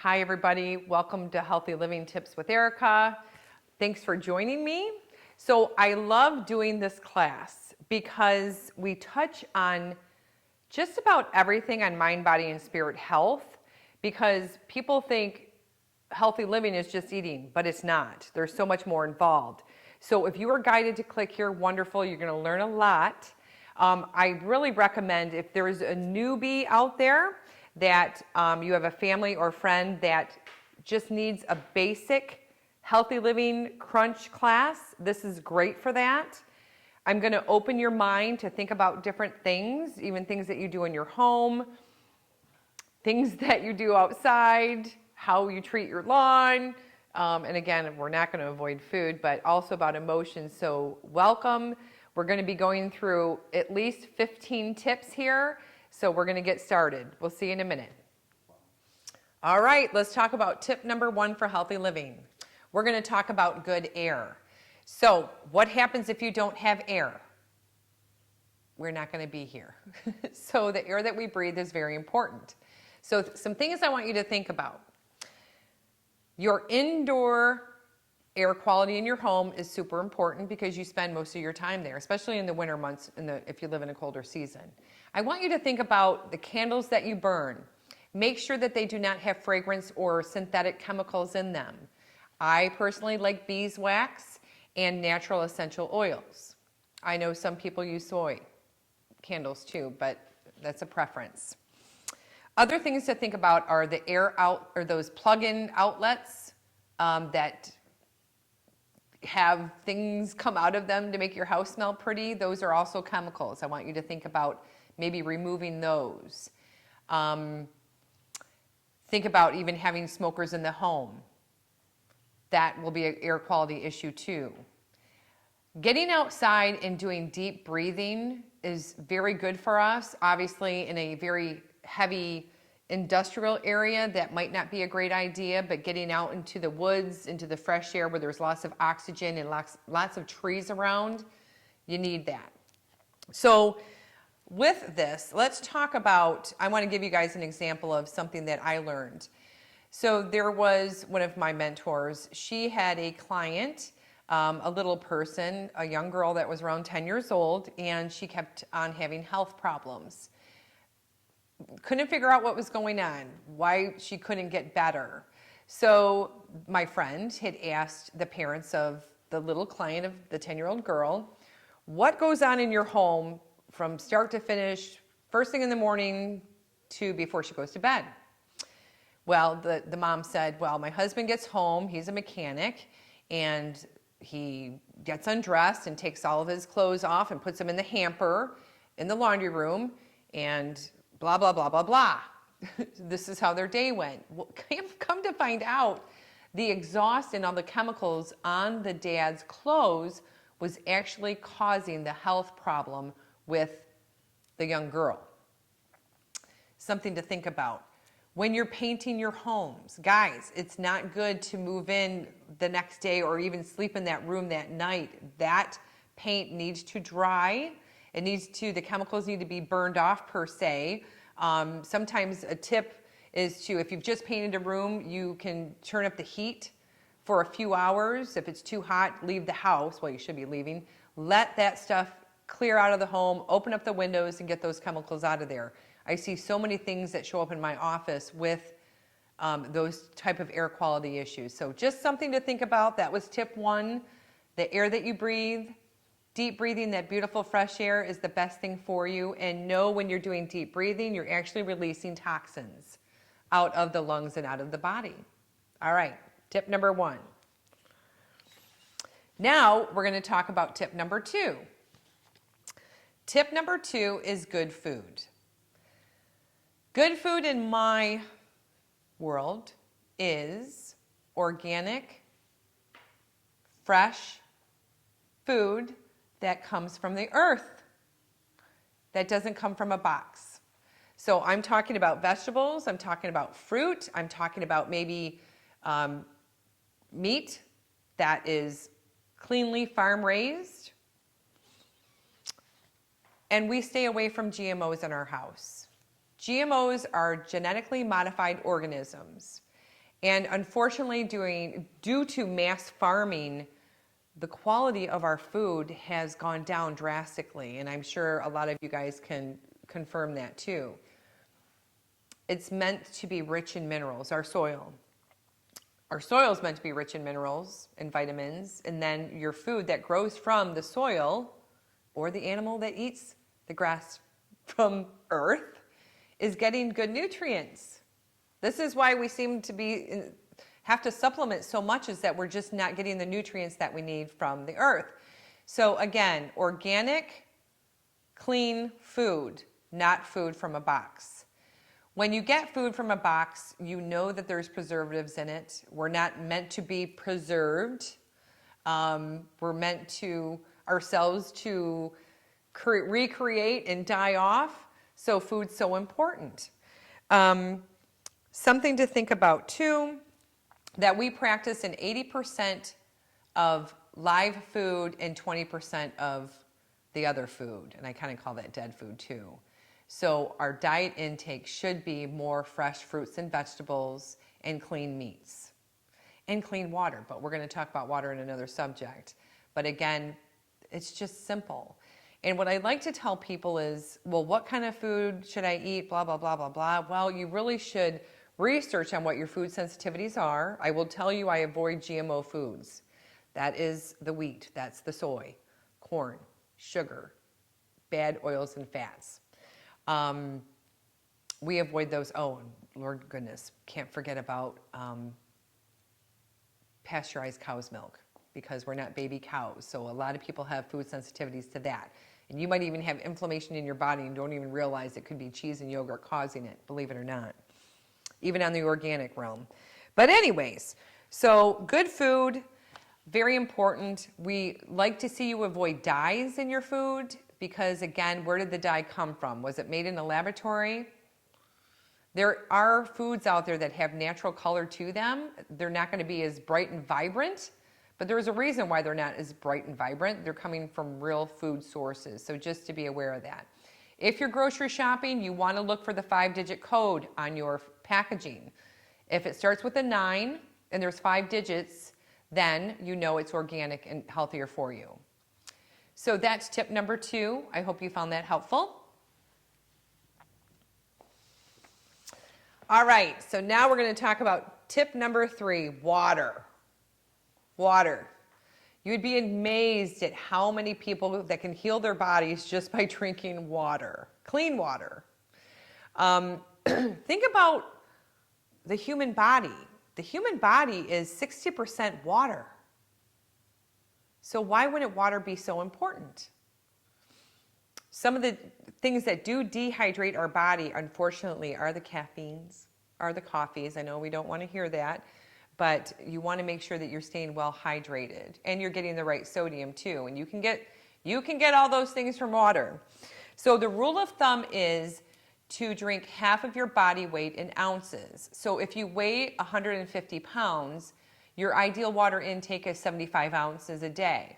Hi, everybody. Welcome to Healthy Living Tips with Erica. Thanks for joining me. So I love doing this class because we touch on just about everything on mind, body, and spirit health, because people think healthy living is just eating, but it's not. There's so much more involved. So if you are guided to click here, wonderful. You're going to learn a lot. I really recommend, if there's a newbie out there that you have a family or friend that just needs a basic healthy living crunch class, this is great for that. I'm going to open your mind to think about different things, even things that you do in your home, things that you do outside, how you treat your lawn. And again, we're not going to avoid food, but also about emotions. So welcome. We're going to be going through at least 15 tips here. So we're going to get started. We'll see you in a minute. All right, let's talk about tip number 1 for healthy living. We're going to talk about good air. So what happens if you don't have air? We're not going to be here. So the air that we breathe is very important. So some things I want you to think about. Your indoor air quality in your home is super important because you spend most of your time there, especially in the winter months if you live in a colder season. I want you to think about the candles that you burn. Make sure that they do not have fragrance or synthetic chemicals in them. I personally like beeswax and natural essential oils. I know some people use soy candles too, but that's a preference. Other things to think about are the air out, or those plug-in outlets that have things come out of them to make your house smell pretty. Those are also chemicals. I want you to think about maybe removing those. Think about even having smokers in the home. That will be an air quality issue too. Getting outside and doing deep breathing is very good for us. Obviously, in a very heavy industrial area, that might not be a great idea, but getting out into the woods, into the fresh air where there's lots of oxygen and lots of trees around, you need that. So with this, let's talk about, I want to give you guys an example of something that I learned. So there was one of my mentors. She had a client, a little person, a young girl that was around 10 years old, and she kept on having health problems. Couldn't figure out what was going on, why she couldn't get better. So my friend had asked the parents of the little client of the 10-year-old girl, what goes on in your home from start to finish, first thing in the morning to before she goes to bed? Well, the mom said, well, my husband gets home, he's a mechanic, and he gets undressed and takes all of his clothes off and puts them in the hamper in the laundry room, and blah, blah, blah, blah, blah. This is how their day went. Well, come to find out, the exhaust and all the chemicals on the dad's clothes was actually causing the health problem with the young girl. Something to think about. When you're painting your homes, guys, it's not good to move in the next day or even sleep in that room that night. That paint needs to dry. It needs to, the chemicals need to be burned off per se. Sometimes a tip is to, if you've just painted a room, you can turn up the heat for a few hours. If it's too hot, leave the house. Well, you should be leaving. Let that stuff clear out of the home, open up the windows and get those chemicals out of there. I see so many things that show up in my office with those type of air quality issues. So just something to think about. That was tip 1. The air that you breathe, deep breathing, that beautiful fresh air is the best thing for you. And know when you're doing deep breathing, you're actually releasing toxins out of the lungs and out of the body. All right, tip number 1. Now we're going to talk about tip number 2. Tip number 2 is good food. Good food in my world is organic, fresh food that comes from the earth, that doesn't come from a box. So I'm talking about vegetables, I'm talking about fruit, I'm talking about maybe meat that is cleanly farm raised. And we stay away from GMOs in our house. GMOs are genetically modified organisms. And unfortunately, due to mass farming, the quality of our food has gone down drastically. And I'm sure a lot of you guys can confirm that too. It's meant to be rich in minerals, our soil. Our soil is meant to be rich in minerals and vitamins. And then your food that grows from the soil or the animal that eats the grass from earth is getting good nutrients. This is why we seem to have to supplement so much, is that we're just not getting the nutrients that we need from the earth. So again, organic, clean food, not food from a box. When you get food from a box, you know that there's preservatives in it. We're not meant to be preserved. We're meant to ourselves to recreate and die off. So food's so important. Something to think about too, that we practice in 80% of live food and 20% of the other food. And I kind of call that dead food too. So our diet intake should be more fresh fruits and vegetables and clean meats and clean water. But we're going to talk about water in another subject. But again, it's just simple. And what I like to tell people is, well, what kind of food should I eat? Blah, blah, blah, blah, blah. Well, you really should research on what your food sensitivities are. I will tell you I avoid GMO foods. That is the wheat, that's the soy, corn, sugar, bad oils and fats. We avoid those. Oh, Lord goodness, can't forget about pasteurized cow's milk, because we're not baby cows. So a lot of people have food sensitivities to that. And you might even have inflammation in your body and don't even realize it could be cheese and yogurt causing it, believe it or not, even on the organic realm. But anyways, so good food, very important. We like to see you avoid dyes in your food, because again, where did the dye come from? Was it made in a laboratory? There are foods out there that have natural color to them. They're not going to be as bright and vibrant, but there's a reason why they're not as bright and vibrant. They're coming from real food sources, so just to be aware of that. If you're grocery shopping, you want to look for the 5-digit code on your packaging. If it starts with a 9 and there's 5 digits, then you know it's organic and healthier for you. So that's tip number 2. I hope you found that helpful. All right, so now we're going to talk about tip number 3, water. Water. You'd be amazed at how many people that can heal their bodies just by drinking water, clean water. Think about the human body. The human body is 60% water. So why wouldn't water be so important? Some of the things that do dehydrate our body, unfortunately, are the caffeines, are the coffees. I know we don't want to hear that, but you want to make sure that you're staying well hydrated and you're getting the right sodium too. And you can get all those things from water. So the rule of thumb is to drink half of your body weight in ounces. So if you weigh 150 pounds, your ideal water intake is 75 ounces a day.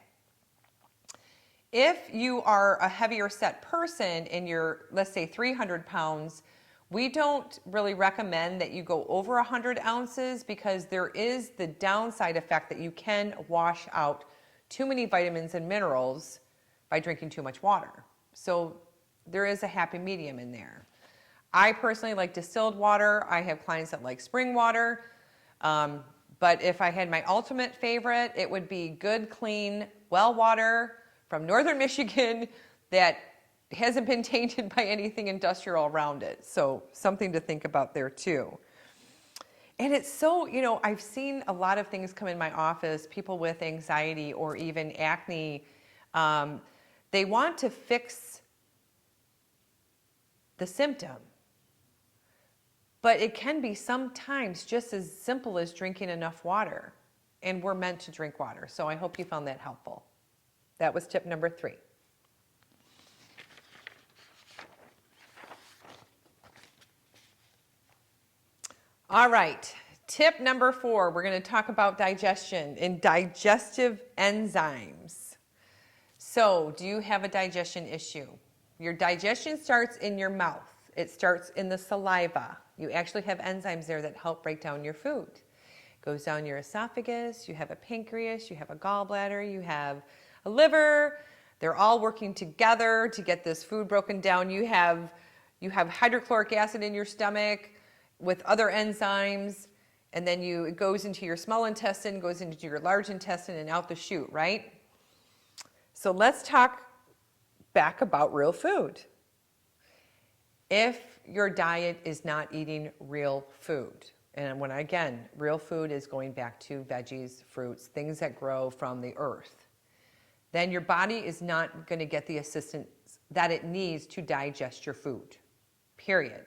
If you are a heavier set person and you're, let's say, 300 pounds, we don't really recommend that you go over 100 ounces, because there is the downside effect that you can wash out too many vitamins and minerals by drinking too much water. So there is a happy medium in there. I personally like distilled water. I have clients that like spring water. But if I had my ultimate favorite, it would be good, clean well water from northern Michigan that hasn't been tainted by anything industrial around it. So something to think about there too. And it's so, I've seen a lot of things come in my office, people with anxiety or even acne. They want to fix the symptom. But it can be sometimes just as simple as drinking enough water. And we're meant to drink water. So I hope you found that helpful. That was tip number 3. All right, tip number 4. We're going to talk about digestion and digestive enzymes. So, do you have a digestion issue? Your digestion starts in your mouth. It starts in the saliva. You actually have enzymes there that help break down your food. goes down your esophagus, you have a pancreas, you have a gallbladder, you have a liver. They're all working together to get this food broken down. You have hydrochloric acid in your stomach with other enzymes, and then it goes into your small intestine, goes into your large intestine, and out the chute, right? So let's talk back about real food. If your diet is not eating real food, and real food is going back to veggies, fruits, things that grow from the earth, then your body is not going to get the assistance that it needs to digest your food, period.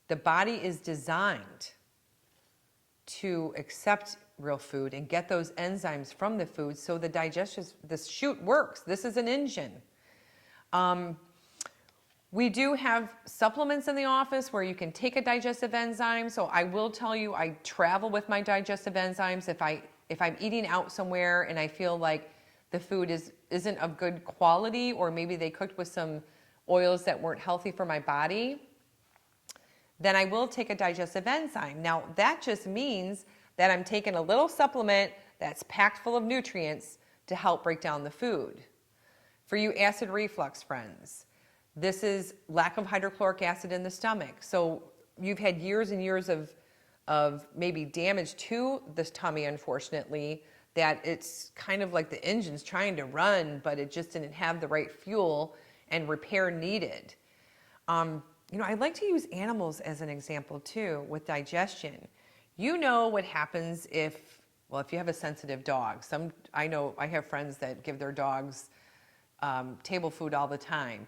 The body is designed to accept real food and get those enzymes from the food so the chute works. This is an engine. We do have supplements in the office where you can take a digestive enzyme. So I will tell you, I travel with my digestive enzymes. If I'm eating out somewhere and I feel like the food isn't of good quality, or maybe they cooked with some oils that weren't healthy for my body, then I will take a digestive enzyme. Now, that just means that I'm taking a little supplement that's packed full of nutrients to help break down the food. For you acid reflux friends, this is lack of hydrochloric acid in the stomach. So you've had years and years of maybe damage to the tummy, unfortunately, that it's kind of like the engine's trying to run, but it just didn't have the right fuel and repair needed. I like to use animals as an example too with digestion. You know what happens if you have a sensitive dog. I know I have friends that give their dogs table food all the time.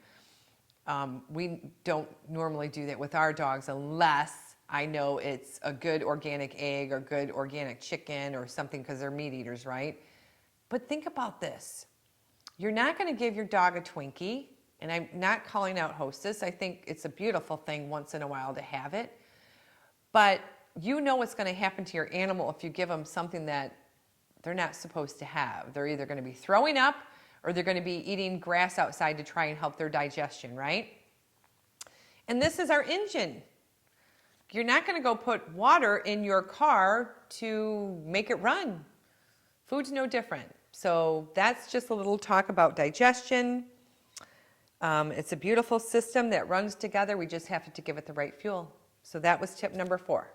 We don't normally do that with our dogs unless I know it's a good organic egg or good organic chicken or something, because they're meat eaters, right? But think about this. You're not going to give your dog a Twinkie, and I'm not calling out Hostess. I think it's a beautiful thing once in a while to have it. But you know what's going to happen to your animal if you give them something that they're not supposed to have. They're either going to be throwing up or they're going to be eating grass outside to try and help their digestion, right? And this is our engine. You're not going to go put water in your car to make it run. Food's no different. So that's just a little talk about digestion. It's a beautiful system that runs together. We just have to give it the right fuel. So that was tip number 4.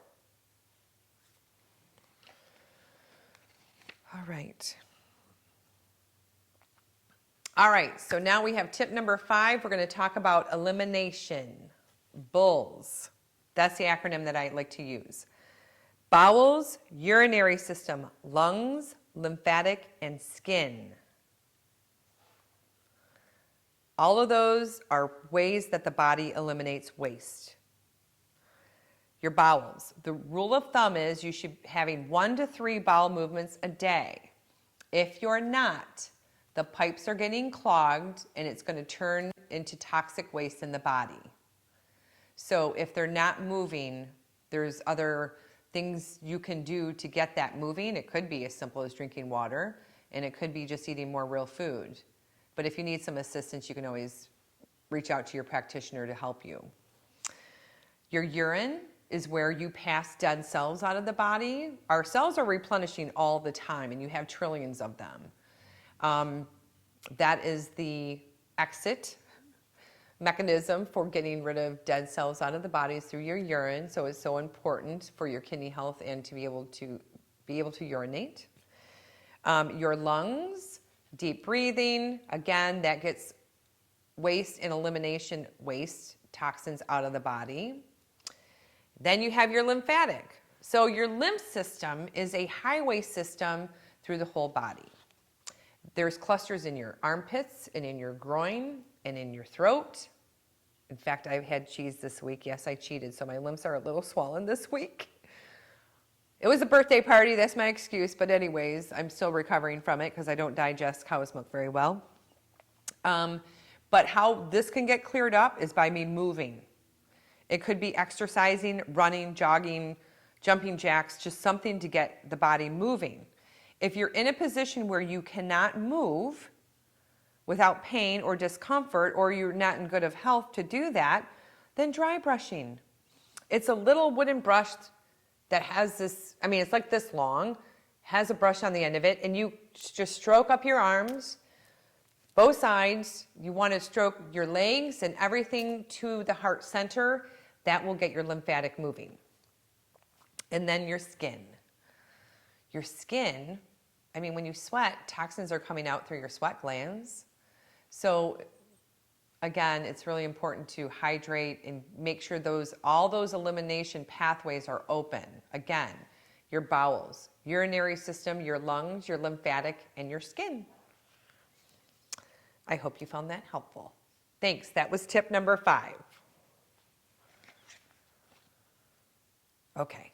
All right. All right, so now we have tip number 5. We're going to talk about elimination. BULLS. That's the acronym that I like to use. Bowels, urinary system, lungs, lymphatic, and skin. All of those are ways that the body eliminates waste. Your bowels. The rule of thumb is you should be having 1 to 3 bowel movements a day. If you're not, the pipes are getting clogged and it's going to turn into toxic waste in the body. So if they're not moving, there's other things you can do to get that moving. It could be as simple as drinking water, and it could be just eating more real food. But if you need some assistance, you can always reach out to your practitioner to help you. Your urine is where you pass dead cells out of the body. Our cells are replenishing all the time, and you have trillions of them. That is the exit mechanism for getting rid of dead cells out of the body is through your urine. So it's so important for your kidney health and to be able to urinate. Your lungs, deep breathing, again, that gets waste and elimination, toxins out of the body. Then you have your lymphatic. So your lymph system is a highway system through the whole body. There's clusters in your armpits and in your groin and in your throat. In fact, I've had cheese this week. Yes, I cheated, so my limbs are a little swollen this week. It was a birthday party, that's my excuse, but anyways, I'm still recovering from it because I don't digest cow's milk very well. But how this can get cleared up is by me moving. It could be exercising, running, jogging, jumping jacks, just something to get the body moving. If you're in a position where you cannot move without pain or discomfort, or you're not in good of health to do that, then dry brushing. It's a little wooden brush that has this, I mean, it's like this long, has a brush on the end of it, and you just stroke up your arms, both sides. You want to stroke your legs and everything to the heart center. That will get your lymphatic moving. And then your skin. Your skin, I mean, when you sweat, toxins are coming out through your sweat glands. So again, it's really important to hydrate and make sure all those elimination pathways are open. Again, your bowels, urinary system, your lungs, your lymphatic, and your skin. I hope you found that helpful. Thanks. That was tip number 5. Okay.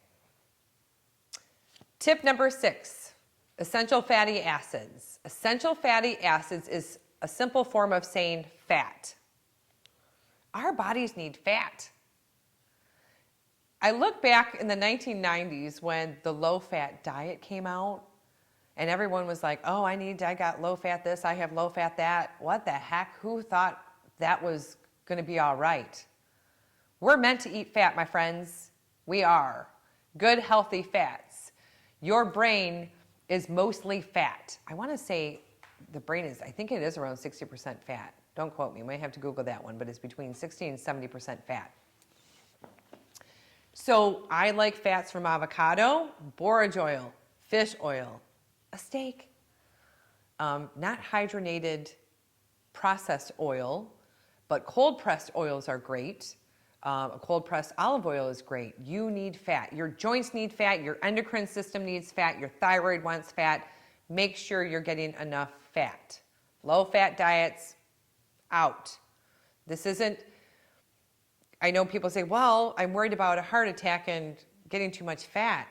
Tip number 6, essential fatty acids. Essential fatty acids is a simple form of saying fat. Our bodies need fat. I look back in the 1990s when the low-fat diet came out, and everyone was like, oh, I got low-fat this, I have low-fat that. What the heck? Who thought that was going to be all right? We're meant to eat fat, my friends. We are. Good, healthy fats. Your brain is mostly fat. I want to say the brain is, I think it is around 60% fat. Don't quote me. You might have to Google that one, but it's between 60 and 70% fat. So I like fats from avocado, borage oil, fish oil, a steak, not hydrogenated processed oil, but cold pressed oils are great. A cold pressed olive oil is great. You need fat. Your joints need fat. Your endocrine system needs fat. Your thyroid wants fat. Make sure you're getting enough fat. Low fat diets, out. This isn't, I know people say, well, I'm worried about a heart attack and getting too much fat.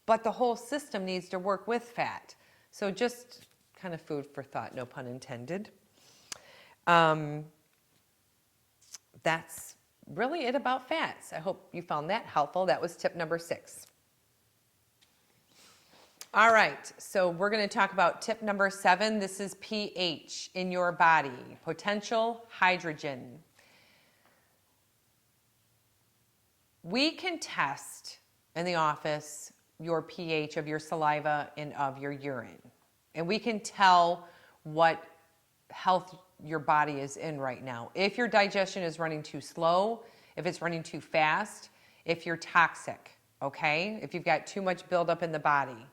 But the whole system needs to work with fat. So just kind of food for thought, no pun intended. That's really it about fats. I hope you found that helpful. That was tip number 6. All right, so we're going to talk about tip number 7. This is pH in your body, potential hydrogen. We can test in the office your pH of your saliva and of your urine. And we can tell what health your body is in right now. If your digestion is running too slow, if it's running too fast, if you're toxic, okay? If you've got too much buildup in the body.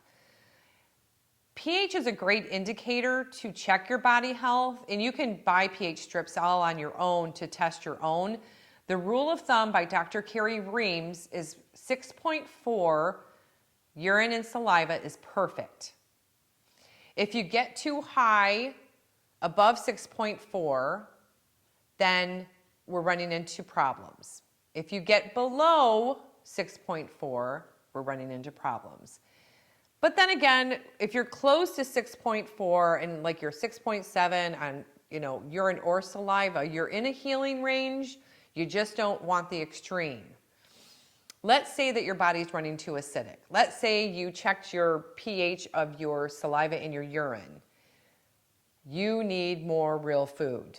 pH is a great indicator to check your body health, and you can buy pH strips all on your own to test your own. The rule of thumb by Dr. Carrie Reams is 6.4 urine and saliva is perfect. If you get too high, above 6.4, then we're running into problems. If you get below 6.4, we're running into problems. But then again, if you're close to 6.4 and like you're 6.7 on, urine or saliva, you're in a healing range. You just don't want the extreme. Let's say that your body's running too acidic. Let's say you checked your pH of your saliva and your urine. You need more real food.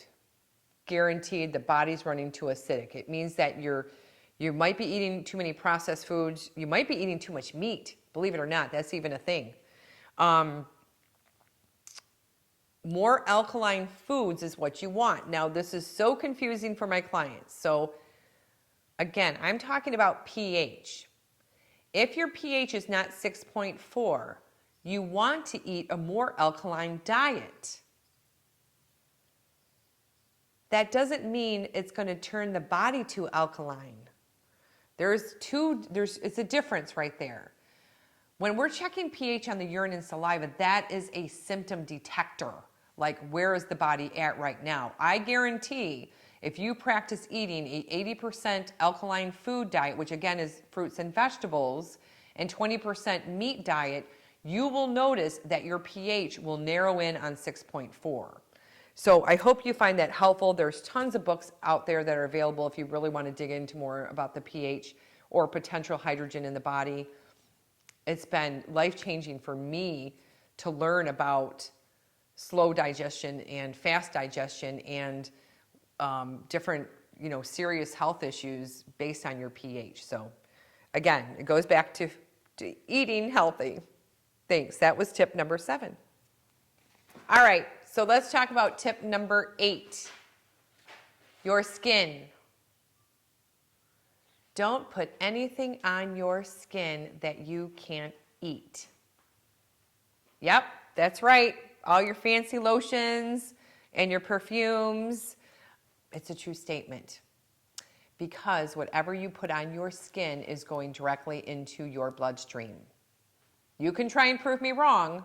Guaranteed the body's running too acidic. It means that you might be eating too many processed foods. You might be eating too much meat. Believe it or not, that's even a thing. More alkaline foods is what you want. Now, this is so confusing for my clients. So again, I'm talking about pH. If your pH is not 6.4, you want to eat a more alkaline diet. That doesn't mean it's going to turn the body to alkaline. It's a difference right there. When we're checking pH on the urine and saliva, that is a symptom detector. Like, where is the body at right now? I guarantee if you practice eating a 80% alkaline food diet, which again is fruits and vegetables, and 20% meat diet, you will notice that your pH will narrow in on 6.4. So I hope you find that helpful. There's tons of books out there that are available if you really want to dig into more about the pH or potential hydrogen in the body. It's been life-changing for me to learn about slow digestion and fast digestion and different, serious health issues based on your pH. So Again, it goes back to eating healthy. Thanks. That was tip number 7. All right, so let's talk about tip number 8. Your skin. Don't put anything on your skin that you can't eat. Yep, that's right. All your fancy lotions and your perfumes. It's a true statement. Because whatever you put on your skin is going directly into your bloodstream. You can try and prove me wrong,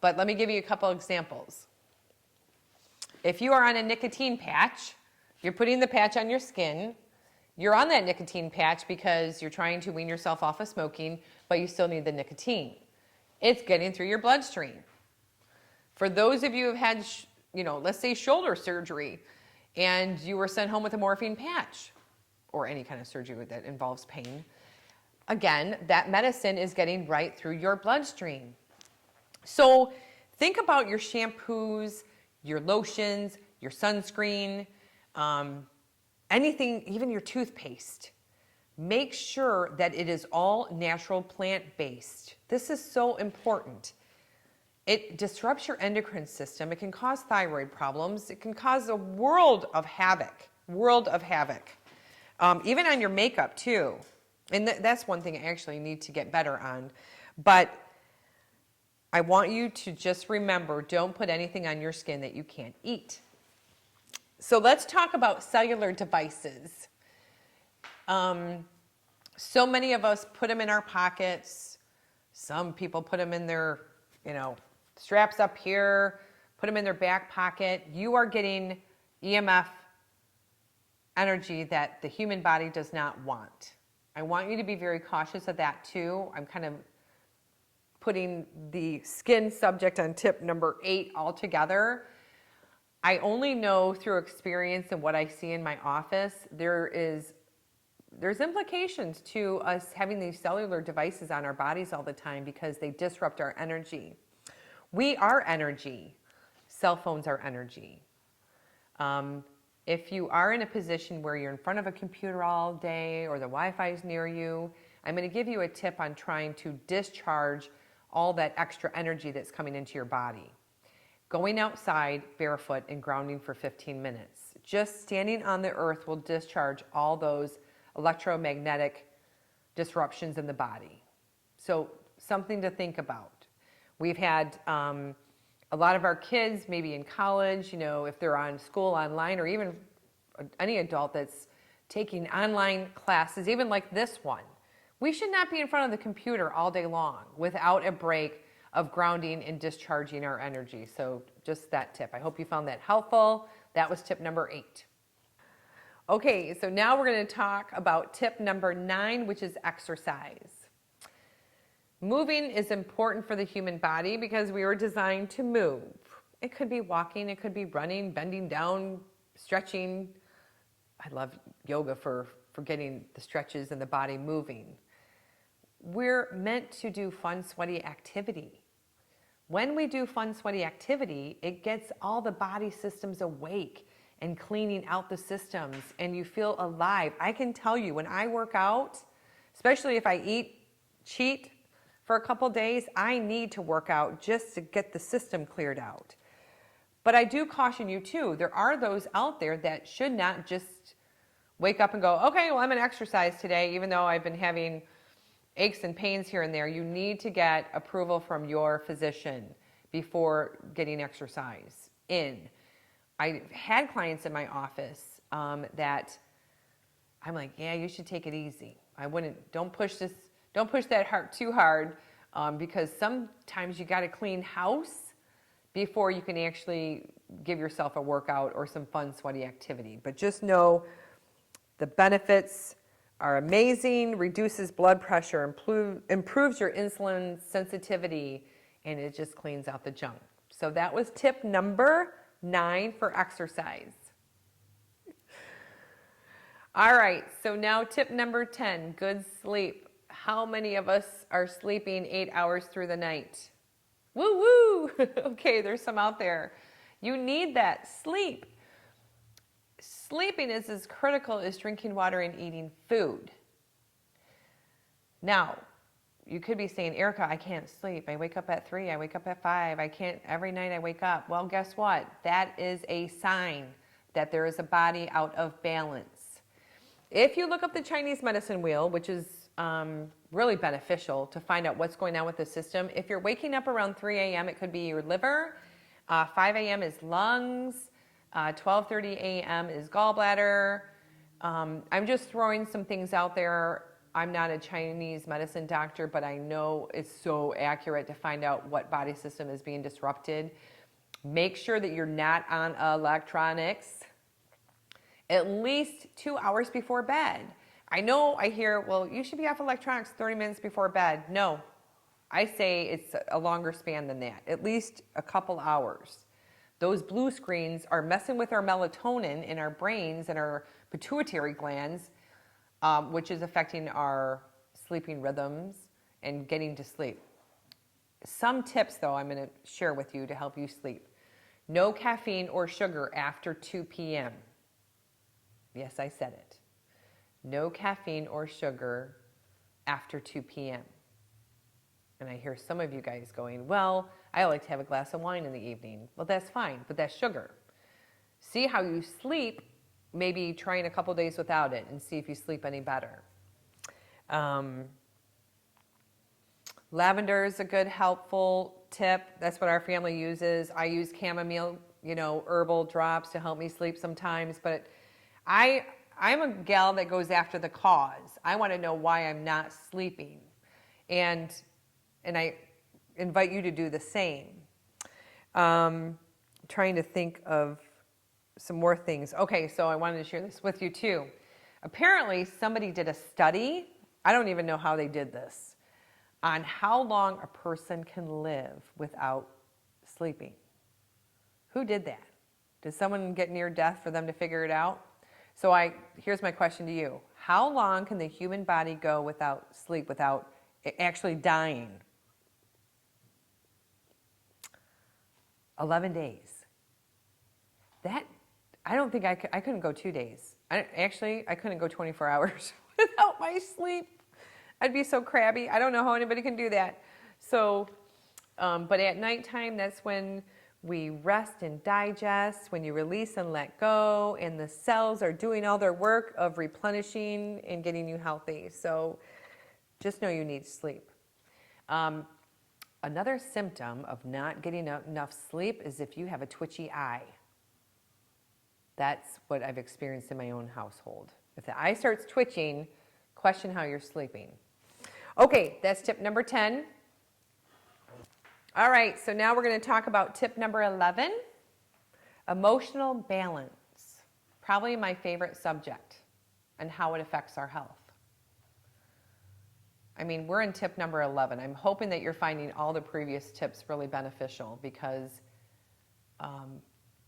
but let me give you a couple examples. If you are on a nicotine patch, you're putting the patch on your skin. You're on that nicotine patch because you're trying to wean yourself off of smoking, but you still need the nicotine. It's getting through your bloodstream. For those of you who have had, let's say shoulder surgery, and you were sent home with a morphine patch, or any kind of surgery that involves pain, again, that medicine is getting right through your bloodstream. So think about your shampoos, your lotions, your sunscreen, anything, even your toothpaste. Make sure that it is all natural plant-based. This is so important. It disrupts your endocrine system. It can cause thyroid problems. It can cause a world of havoc. Even on your makeup too. And that's one thing I actually need to get better on. But I want you to just remember, don't put anything on your skin that you can't eat. So let's talk about cellular devices. So many of us put them in our pockets. Some people put them in their, straps up here, put them in their back pocket. You are getting EMF energy that the human body does not want. I want you to be very cautious of that too. I'm kind of putting the skin subject on tip number 8 altogether. I only know through experience and what I see in my office, there's implications to us having these cellular devices on our bodies all the time because they disrupt our energy. We are energy. Cell phones are energy. If you are in a position where you're in front of a computer all day or the Wi-Fi is near you, I'm going to give you a tip on trying to discharge all that extra energy that's coming into your body. Going outside barefoot and grounding for 15 minutes. Just standing on the earth will discharge all those electromagnetic disruptions in the body. So something to think about. We've had a lot of our kids, maybe in college, if they're on school online, or even any adult that's taking online classes, even like this one, we should not be in front of the computer all day long without a break of grounding and discharging our energy. So just that tip. I hope you found that helpful. That was tip number 8. Okay, so now we're going to talk about tip number 9, which is exercise. Moving is important for the human body because we were designed to move. It could be walking, it could be running, bending down, stretching. I love yoga for getting the stretches in the body moving. We're meant to do fun, sweaty activity. When we do fun, sweaty activity, it gets all the body systems awake and cleaning out the systems, and you feel alive. I can tell you, when I work out, especially if I cheat for a couple days, I need to work out just to get the system cleared out. But I do caution you too, there are those out there that should not just wake up and go, okay, well, I'm going to exercise today, even though I've been having aches and pains here and there. You need to get approval from your physician before getting exercise in. I had clients in my office that I'm like, yeah, you should take it easy. Don't push that heart too hard because sometimes you got to clean house before you can actually give yourself a workout or some fun, sweaty activity. But just know the benefits are amazing, reduces blood pressure, improves your insulin sensitivity, and it just cleans out the junk. So that was tip number 9 for exercise. All right, so now tip number 10, good sleep. How many of us are sleeping 8 hours through the night? Woo woo! Okay, there's some out there. You need that sleep. Sleeping is as critical as drinking water and eating food. Now, you could be saying, Erica, I can't sleep. I wake up at 3, I wake up at 5, I can't, every night I wake up. Well, guess what? That is a sign that there is a body out of balance. If you look up the Chinese medicine wheel, which is really beneficial to find out what's going on with the system, if you're waking up around 3 a.m., it could be your liver, 5 a.m. is lungs, 12:30 a.m. is gallbladder. I'm just throwing some things out there. I'm not a Chinese medicine doctor, but I know it's so accurate to find out what body system is being disrupted. Make sure that you're not on electronics at least 2 hours before bed. I know I hear, well, you should be off electronics 30 minutes before bed. No, I say it's a longer span than that, at least a couple hours. Those blue screens are messing with our melatonin in our brains and our pituitary glands, which is affecting our sleeping rhythms and getting to sleep. Some tips, though, I'm going to share with you to help you sleep. No caffeine or sugar after 2 p.m. Yes, I said it. No caffeine or sugar after 2 p.m. And I hear some of you guys going, well, I like to have a glass of wine in the evening. Well, that's fine, but that's sugar. See how you sleep, maybe trying a couple days without it and see if you sleep any better. Lavender is a good, helpful tip. That's what our family uses. I use chamomile, herbal drops to help me sleep sometimes, but I'm a gal that goes after the cause. I want to know why I'm not sleeping. And I invite you to do the same. Trying to think of some more things. Okay, so I wanted to share this with you too. Apparently, somebody did a study, I don't even know how they did this, on how long a person can live without sleeping. Who did that? Did someone get near death for them to figure it out? So here's my question to you. How long can the human body go without sleep, without actually dying? 11 days. I don't think I couldn't go 2 days. I couldn't go 24 hours without my sleep. I'd be so crabby. I don't know how anybody can do that. So, but at nighttime, that's when we rest and digest, when you release and let go, and the cells are doing all their work of replenishing and getting you healthy. So just know you need sleep. Another symptom of not getting enough sleep is if you have a twitchy eye. That's what I've experienced in my own household. If the eye starts twitching, question how you're sleeping. Okay, that's tip number 10. All right, so now we're going to talk about tip number 11, emotional balance. Probably my favorite subject and how it affects our health. I mean, we're in tip number 11. I'm hoping that you're finding all the previous tips really beneficial because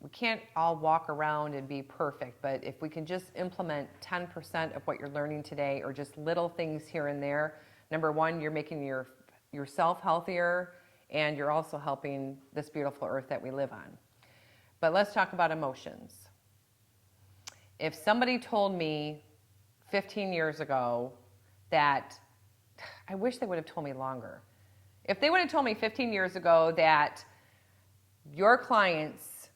we can't all walk around and be perfect, but if we can just implement 10% of what you're learning today or just little things here and there, number one, you're making yourself healthier and you're also helping this beautiful earth that we live on. But let's talk about emotions. If somebody told me 15 years ago that, I wish they would have told me longer. If they would have told me 15 years ago that your clients'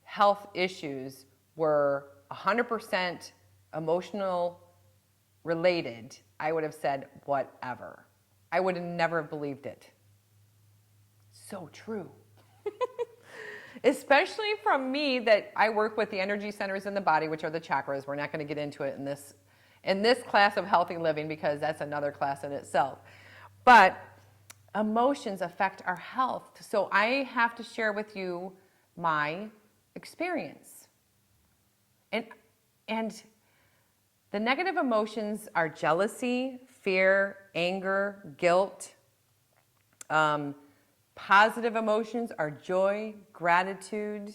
health issues were 100% emotional related, I would have said, whatever. I would have never believed it. So true. Especially from me that I work with the energy centers in the body, which are the chakras. We're not going to get into it in this class of healthy living because that's another class in itself. But emotions affect our health. So I have to share with you my experience. And the negative emotions are jealousy, fear, anger, guilt. Positive emotions are joy, gratitude,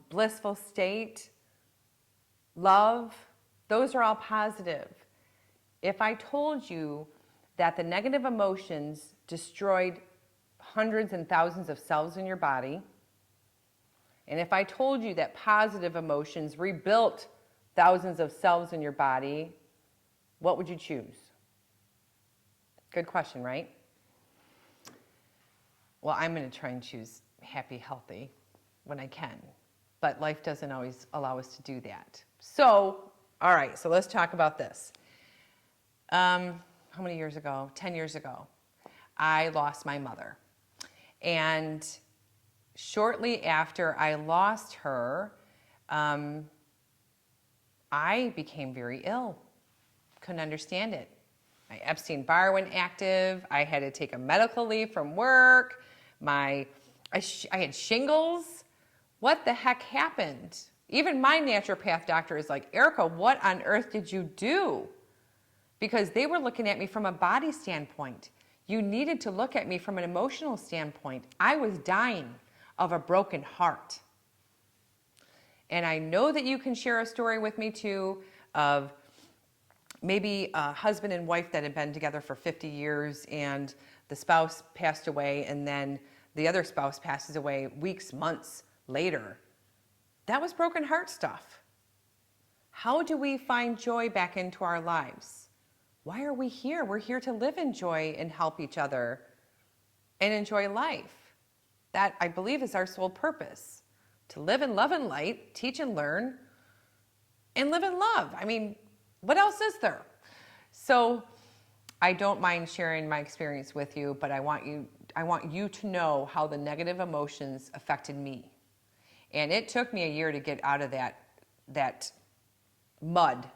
blissful state, love. Those are all positive. If I told you that the negative emotions destroyed hundreds and thousands of cells in your body, and if I told you that positive emotions rebuilt thousands of cells in your body, what would you choose? Good question, right? Well, I'm going to try and choose happy, healthy when I can, but life doesn't always allow us to do that. So, all right, so let's talk about this. How many years ago? 10 years ago, I lost my mother. And shortly after I lost her, I became very ill. Couldn't understand it. My Epstein-Barr went active. I had to take a medical leave from work. I had shingles. What the heck happened? Even my naturopath doctor is like, Erica, what on earth did you do? Because they were looking at me from a body standpoint. You needed to look at me from an emotional standpoint. I was dying of a broken heart. And I know that you can share a story with me too of maybe a husband and wife that had been together for 50 years and the spouse passed away and then the other spouse passes away weeks, months later. That was broken heart stuff. How do we find joy back into our lives? Why are we here? We're here to live in joy and help each other and enjoy life. That, I believe, is our sole purpose. To live in love and light, teach and learn, and live in love. I mean, what else is there? So I don't mind sharing my experience with you, but I want you to know how the negative emotions affected me. And it took me a year to get out of that mud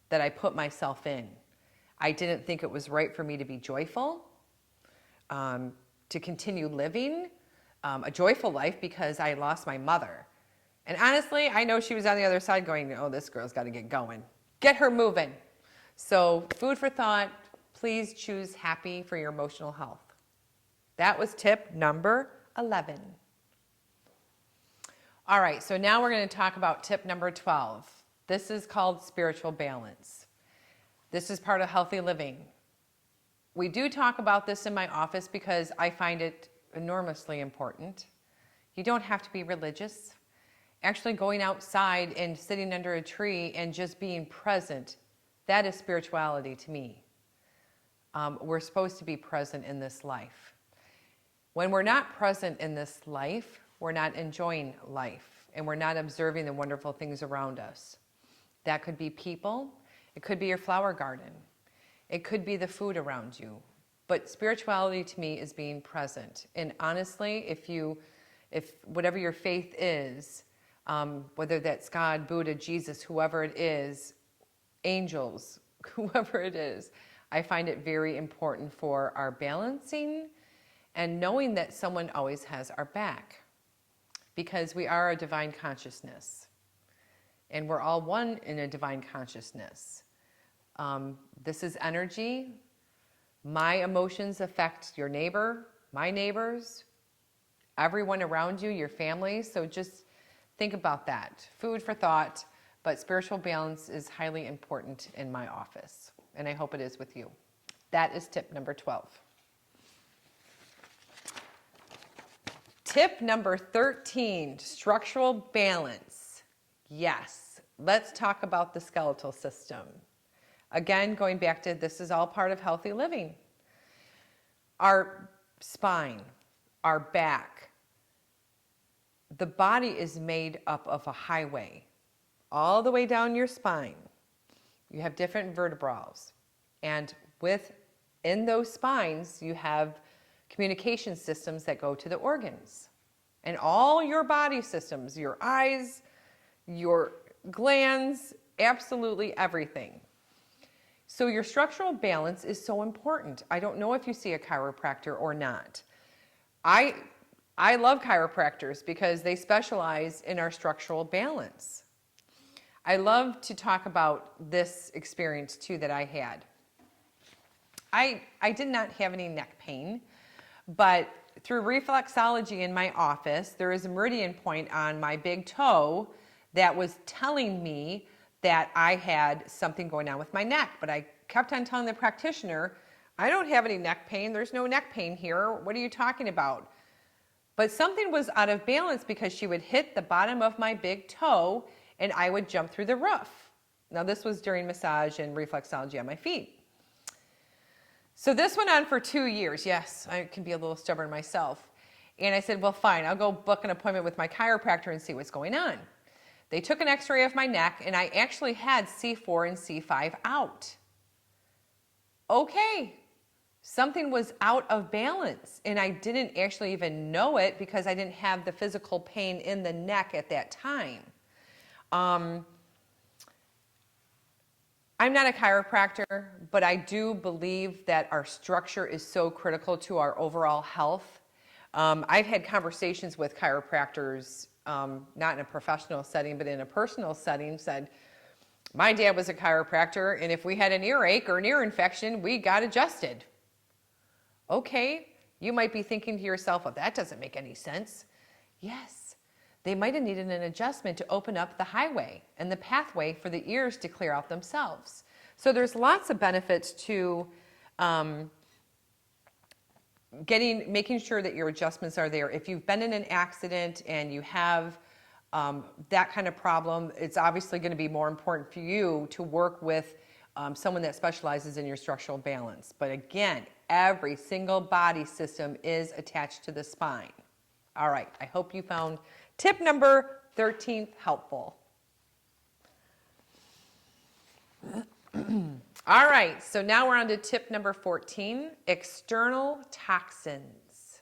that I put myself in. I didn't think it was right for me to be joyful, to continue living a joyful life because I lost my mother. And honestly, I know she was on the other side going, oh, this girl's got to get going. Get her moving. So food for thought, please choose happy for your emotional health. That was tip number 11. All right, so now we're going to talk about tip number 12. This is called spiritual balance. This is part of healthy living. We do talk about this in my office because I find it enormously important. You don't have to be religious. Actually going outside and sitting under a tree and just being present, that is spirituality to me. We're supposed to be present in this life. When we're not present in this life, we're not enjoying life and we're not observing the wonderful things around us. That could be people. It could be your flower garden. It could be the food around you. But spirituality to me is being present. And honestly, if whatever your faith is, whether that's God, Buddha, Jesus, whoever it is, angels, whoever it is, I find it very important for our balancing and knowing that someone always has our back because we are a divine consciousness and we're all one in a divine consciousness. This is energy. My emotions affect your neighbor, my neighbors, everyone around you, your family. So just think about that. Food for thought, but spiritual balance is highly important in my office, and I hope it is with you. That is tip number 12. Tip number 13, structural balance. Yes, let's talk about the skeletal system. Again, going back to this is all part of healthy living. Our spine, our back, the body is made up of a highway all the way down your spine. You have different vertebrals. And within those spines, you have communication systems that go to the organs. And all your body systems, your eyes, your glands, absolutely everything. So your structural balance is so important. I don't know if you see a chiropractor or not. I love chiropractors because they specialize in our structural balance. I love to talk about this experience too that I had. I did not have any neck pain, but through reflexology in my office, there is a meridian point on my big toe that was telling me that I had something going on with my neck. But I kept on telling the practitioner, I don't have any neck pain. There's no neck pain here. What are you talking about? But something was out of balance because she would hit the bottom of my big toe and I would jump through the roof. Now this was during massage and reflexology on my feet. So this went on for 2 years. Yes, I can be a little stubborn myself. And I said, well, fine, I'll go book an appointment with my chiropractor and see what's going on. They took an x-ray of my neck, and I actually had C4 and C5 out. Okay, something was out of balance, and I didn't actually even know it because I didn't have the physical pain in the neck at that time. I'm not a chiropractor, but I do believe that our structure is so critical to our overall health. I've had conversations with chiropractors, not in a professional setting, but in a personal setting, said, my dad was a chiropractor, and if we had an earache or an ear infection, we got adjusted. Okay, you might be thinking to yourself, well, that doesn't make any sense. Yes, they might have needed an adjustment to open up the highway and the pathway for the ears to clear out themselves. So there's lots of benefits to making sure that your adjustments are there. If you've been in an accident and you have that kind of problem, it's obviously going to be more important for you to work with someone that specializes in your structural balance. But again, every single body system is attached to the spine. All right, I hope you found tip number 13 helpful. All right, so now we're on to tip number 14, external toxins.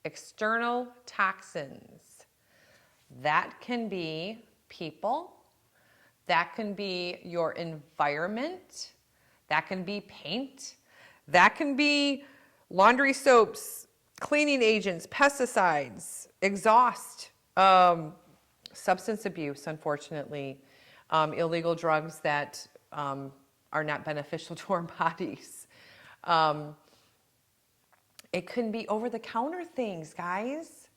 External toxins. That can be people, that can be your environment, that can be paint, that can be laundry soaps, cleaning agents, pesticides, exhaust, substance abuse, unfortunately, illegal drugs that are not beneficial to our bodies. It can be over-the-counter things, guys.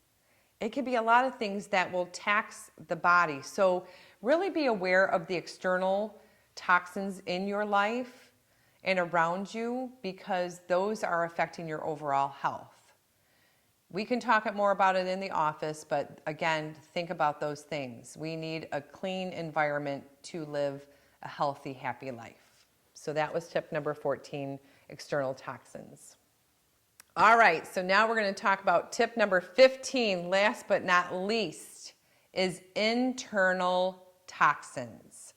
It can be a lot of things that will tax the body. So really be aware of the external toxins in your life and around you, because those are affecting your overall health. We can talk more about it in the office, but again, think about those things. We need a clean environment to live a healthy, happy life. So that was tip number 14, external toxins. All right, so now we're going to talk about tip number 15, last but not least, is internal toxins,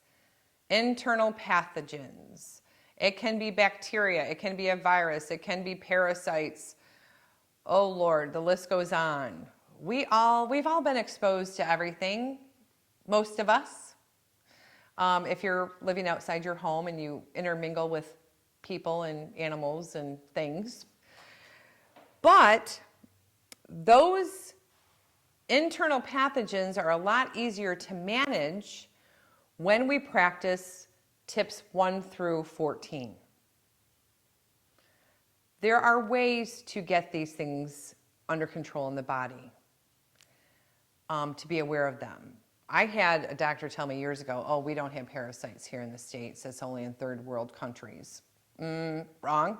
internal pathogens. It can be bacteria, it can be a virus, it can be parasites. Oh Lord, the list goes on. We've all been exposed to everything, most of us. If you're living outside your home and you intermingle with people and animals and things. But those internal pathogens are a lot easier to manage when we practice tips 1 through 14. There are ways to get these things under control in the body, to be aware of them. I had a doctor tell me years ago, oh, we don't have parasites here in the States. It's only in third world countries. Wrong.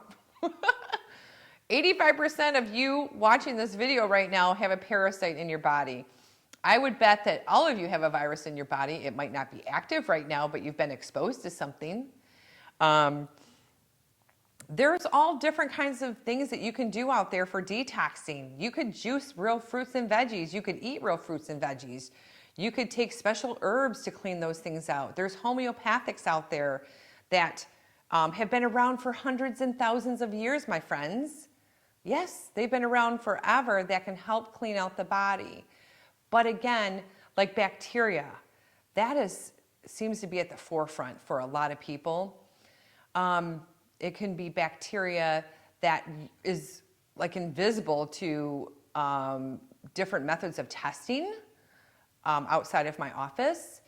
85% of you watching this video right now have a parasite in your body. I would bet that all of you have a virus in your body. It might not be active right now, but you've been exposed to something. There's all different kinds of things that you can do out there for detoxing. You could juice real fruits and veggies. You could eat real fruits and veggies. You could take special herbs to clean those things out. There's homeopathics out there that have been around for hundreds and thousands of years, my friends. Yes, they've been around forever that can help clean out the body. But again, like bacteria, that seems to be at the forefront for a lot of people. It can be bacteria that is like invisible to different methods of testing outside of my office.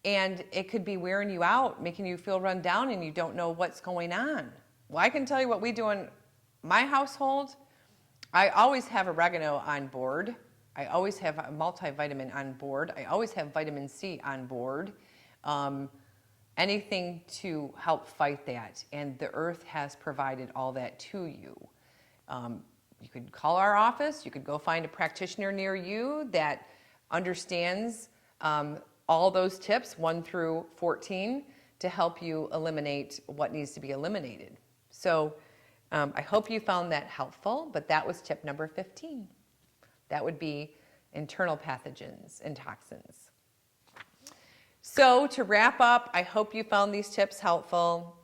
And it could be wearing you out, making you feel run down, and you don't know what's going on. Well, I can tell you what we do in my household. I always have oregano on board. I always have a multivitamin on board. I always have vitamin C on board. Anything to help fight that. And the earth has provided all that to you. You could call our office. You could go find a practitioner near you that understands all those tips, 1 through 14, to help you eliminate what needs to be eliminated. So I hope you found that helpful, but that was tip number 15. That would be internal pathogens and toxins. So to wrap up, I hope you found these tips helpful.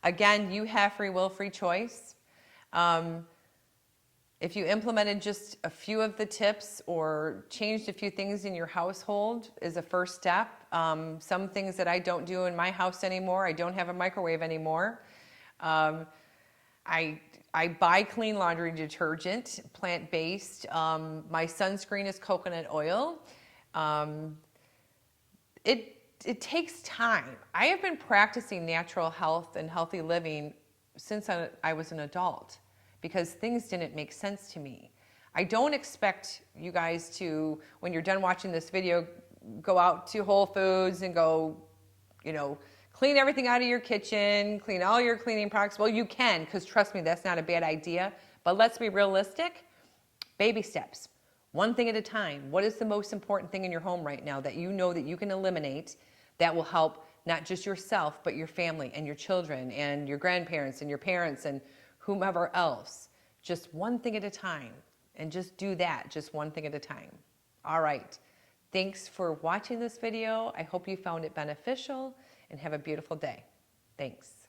Again, you have free will, free choice. If you implemented just a few of the tips or changed a few things in your household is a first step. Some things that I don't do in my house anymore, I don't have a microwave anymore. I buy clean laundry detergent, plant-based. My sunscreen is coconut oil. It takes time. I have been practicing natural health and healthy living since I was an adult because things didn't make sense to me. I don't expect you guys to, when you're done watching this video, go out to Whole Foods and go, clean everything out of your kitchen, clean all your cleaning products. Well, you can, because trust me, that's not a bad idea. But let's be realistic. Baby steps, one thing at a time. What is the most important thing in your home right now that you know that you can eliminate that will help not just yourself, but your family and your children and your grandparents and your parents and whomever else? Just one thing at a time. And just do that, just one thing at a time. All right. Thanks for watching this video. I hope you found it beneficial and have a beautiful day. Thanks.